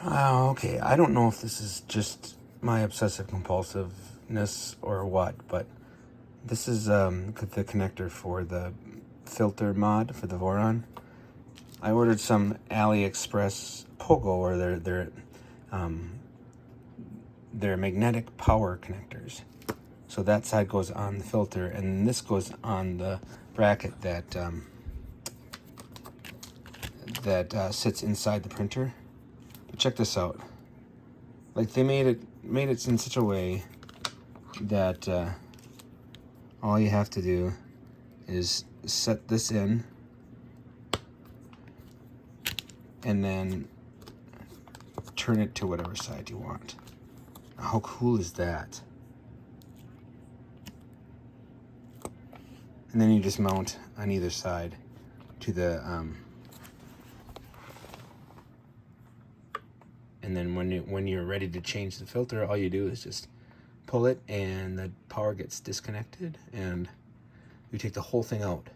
Okay, I don't know if this is just my obsessive compulsiveness or what, but this is the connector for the filter mod for the Voron. I ordered some AliExpress Pogo, or they're magnetic power connectors. So that side goes on the filter, and this goes on the bracket that sits inside the printer. But check this out. Like, they made it in such a way that all you have to do is set this in, and then turn it to whatever side you want. How cool is that? And then you just mount on either side to the and then when you're ready to change the filter, all you do is just pull it, and the power gets disconnected, and you take the whole thing out.